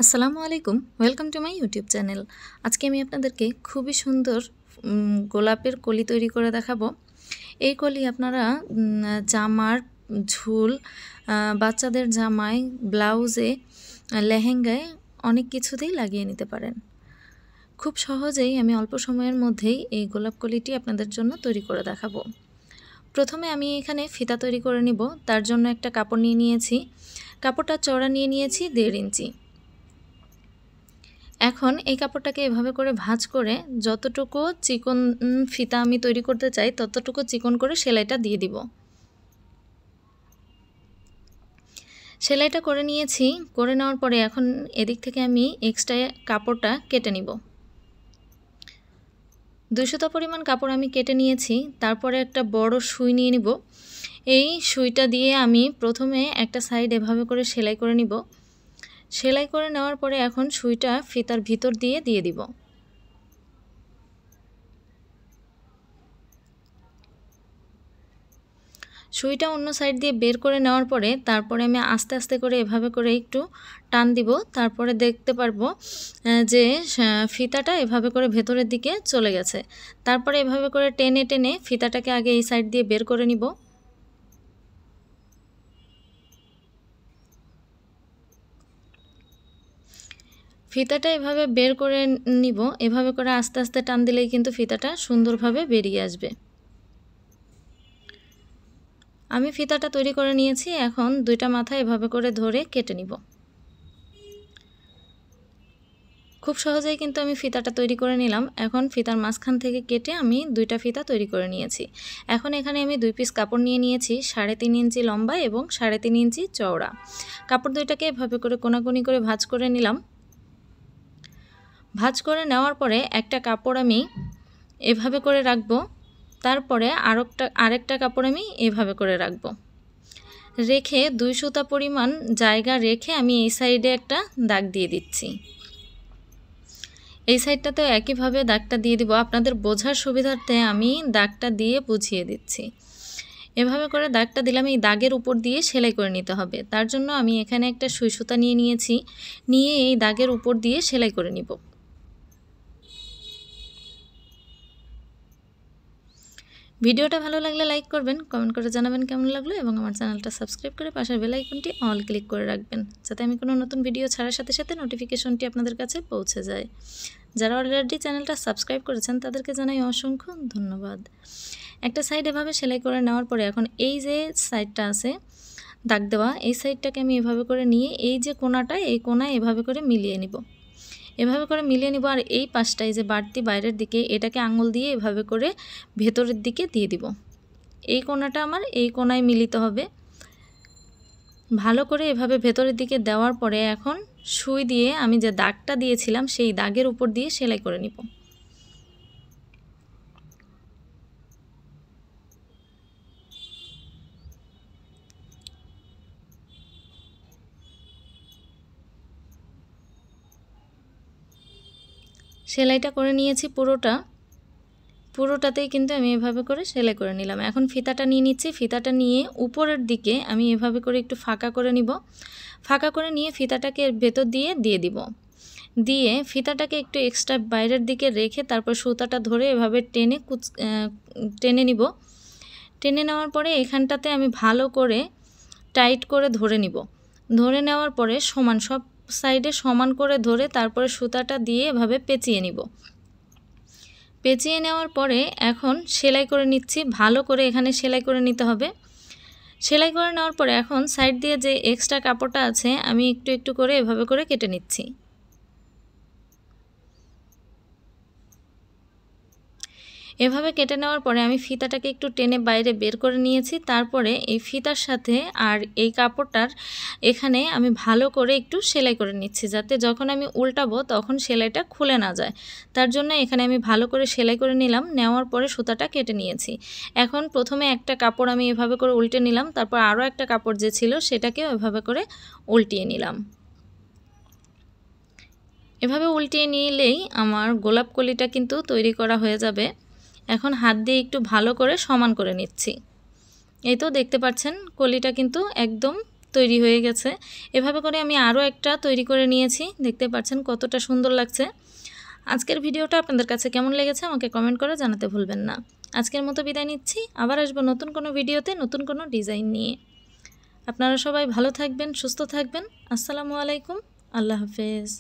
আসসালামু আলাইকুম, welcome to my YouTube channel. আজকে আমি আপনাদেরকে খুবই সুন্দর গোলাপের কলি তৈরি করে দেখাবো। এই কলি আপনারা জামার ঝুল, বাচ্চাদের জামায়, ব্লাউজে, লেহেঙ্গায় অনেক কিছুতেই লাগিয়ে নিতে পারেন। খুব সহজেই আমি অল্প সময়ের মধ্যেই এই গোলাপ কলিটি আপনাদের জন্য তৈরি করে দেখাবো। প্রথমে আমি এখানে ফিতা তৈরি করে নিব। তার জন্য একটা কাপড় নিয়ে নিয়েছি। কাপড়টা চওড়া নিয়ে নিয়েছি 1.5 ইঞ্চি। এখন এই কাপড়টাকে এভাবে করে ভাঁজ করে যতটুকু চিকন ফিতা আমি তৈরি করতে চাই ততটুকু চিকন করে সেলাইটা দিয়ে দিব। সেলাইটা করে নিয়েছি। করে নেওয়ার পরে এখন এদিক থেকে আমি এক্সট্রা কাপড়টা কেটে নিব। 2 সুতা পরিমাণ কাপড় আমি কেটে নিয়েছি। তারপরে একটা বড় সুই নিয়ে নিব। এই সুইটা দিয়ে আমি প্রথমে একটা সাইড এভাবে করে সেলাই করে নিব। সেলাই করে নেওয়ার পরে এখন সুইটা ফিতার ভিতর দিয়ে দিব। সুইটা অন্য সাইড দিয়ে বের করে নেওয়ার পরে তারপরে আমি আস্তে আস্তে করে এভাবে করে একটু টান দিব। তারপরে দেখতে পারবো যে ফিতাটা এভাবে করে ভেতরের দিকে চলে গেছে। তারপরে এভাবে করে টেনে টেনে ফিতাটাকে আগে এই সাইড দিয়ে বের করে নিব। ফিতাটা এভাবে বের করে নিব। এভাবে করে আস্তে আস্তে টান দিলেই কিন্তু ফিতাটা সুন্দরভাবে বেরিয়ে আসবে। আমি ফিতাটা তৈরি করে নিয়েছি। এখন দুইটা মাথা এভাবে করে ধরে কেটে নিব। খুব সহজেই কিন্তু আমি ফিতাটা তৈরি করে নিলাম। এখন ফিতার মাঝখান থেকে কেটে আমি দুইটা ফিতা তৈরি করে নিয়েছি। এখন এখানে আমি 2 পিস কাপড় নিয়ে নিয়েছি 3.5 ইঞ্চি লম্বা এবং 3.5 ইঞ্চি চওড়া। কাপড় দুইটাকে এভাবে করে কোনাকুনি করে ভাঁজ করে নিলাম। ভাঁজ করে নেওয়ার পরে একটা কাপড় আমি এভাবে করে রাখবো। তারপরে আরেকটা কাপড় আমি এভাবে করে রাখবো। রেখে 2 সুতা পরিমাণ জায়গা রেখে আমি এই সাইডে একটা দাগ দিয়ে দিচ্ছি। এই সাইডটাতেও একইভাবে দাগটা দিয়ে দিব। আপনাদের বোঝার সুবিধার্থে আমি দাগটা দিয়ে বুঝিয়ে দিচ্ছি। এভাবে করে দাগটা দিলাম। এই দাগের উপর দিয়ে সেলাই করে নিতে হবে। তার জন্য আমি এখানে একটা সুই সুতা নিয়ে নিয়েছি। নিয়ে এই দাগের উপর দিয়ে সেলাই করে নিব। ভিডিওটা ভালো লাগলে লাইক করবেন, কমেন্ট করে জানাবেন কেমন লাগলো এবং আমার চ্যানেলটা সাবস্ক্রাইব করে পাশের বেল আইকনটি অল ক্লিক করে রাখবেন, যাতে আমি কোনো নতুন ভিডিও ছাড়ার সাথে সাথে নোটিফিকেশনটি আপনাদের কাছে পৌঁছে যায়। যারা অলরেডি চ্যানেলটা সাবস্ক্রাইব করেছেন তাদেরকে জানাই অসংখ্য ধন্যবাদ। একটা সাইড এভাবে সেলাই করে নেওয়ার পরে এখন এই যে সাইডটা আছে দাগ দেওয়া, এই সাইডটাকে আমি এভাবে করে নিয়ে এই যে কোণাটা, এই কোণায় এভাবে করে মিলিয়ে নিব। এভাবে করে মিলিয়ে নিব। আর এই পাশটায় যে বাড়তি বাইরের দিকে, এটাকে আঙুল দিয়ে এভাবে করে ভেতরের দিকে দিয়ে দিব। এই কোণাটা আমার এই কোণায় মিলিত হবে। ভালো করে এভাবে ভেতরের দিকে দেওয়ার পরে এখন সুই দিয়ে আমি যে দাগটা দিয়েছিলাম সেই দাগের উপর দিয়ে সেলাই করে নিব। সেলাইটা করে নিয়েছি পুরোটাতেই কিন্তু আমি এভাবে করে সেলাই করে নিলাম। এখন ফিতাটা নিয়ে নিচ্ছি। ফিতাটা নিয়ে উপরের দিকে আমি এভাবে করে একটু ফাঁকা করে নিব। ফাঁকা করে নিয়ে ফিতাটাকে ভেতর দিয়ে দিব। দিয়ে ফিতাটাকে একটু এক্সট্রা বাইরের দিকে রেখে তারপর সুতাটা ধরে এভাবে টেনে নিব। টেনে নেওয়ার পরে এখানটাতে আমি ভালো করে টাইট করে ধরে নিব। ধরে নেওয়ার পরে সমান সব সাইডে সমান করে ধরে তারপরে সুতাটা দিয়ে এভাবে পেঁচিয়ে নিব। পেঁচিয়ে নেওয়ার পরে এখন সেলাই করে নিচ্ছি। ভালো করে এখানে সেলাই করে নিতে হবে। সেলাই করে নেওয়ার পরে এখন সাইড দিয়ে যে এক্সট্রা কাপড়টা আছে আমি একটু একটু করে এভাবে করে কেটে নিচ্ছি। এভাবে কেটে নেওয়ার পরে আমি ফিতাটাকে একটু টেনে বাইরে বের করে নিয়েছি। তারপরে এই ফিতার সাথে আর এই কাপড়টার এখানে আমি ভালো করে একটু সেলাই করে নিচ্ছি, যাতে যখন আমি উল্টাবো তখন সেলাইটা খুলে না যায়। তার জন্য এখানে আমি ভালো করে সেলাই করে নিলাম। নেওয়ার পরে সুতাটা কেটে নিয়েছি। এখন প্রথমে একটা কাপড় আমি এভাবে করে উল্টে নিলাম। তারপর আরও একটা কাপড় যে ছিল সেটাকেও এভাবে করে উল্টিয়ে নিলাম। এভাবে উল্টিয়ে নিলেই আমার গোলাপ কলিটা কিন্তু তৈরি করা হয়ে যাবে। এখন হাত দিয়ে একটু ভালো করে সমান করে নিচ্ছি। এই তো দেখতে পাচ্ছেন কলিটা কিন্তু একদম তৈরি হয়ে গেছে। এভাবে করে আমি আরও একটা তৈরি করে নিয়েছি, দেখতে পাচ্ছেন কতটা সুন্দর লাগছে। আজকের ভিডিওটা আপনাদের কাছে কেমন লেগেছে আমাকে কমেন্ট করে জানাতে ভুলবেন না। আজকের মতো বিদায় নিচ্ছি, আবার আসবো নতুন কোনো ভিডিওতে নতুন কোনো ডিজাইন নিয়ে। আপনারা সবাই ভালো থাকবেন, সুস্থ থাকবেন। আসসালামু আলাইকুম, আল্লাহ হাফেজ।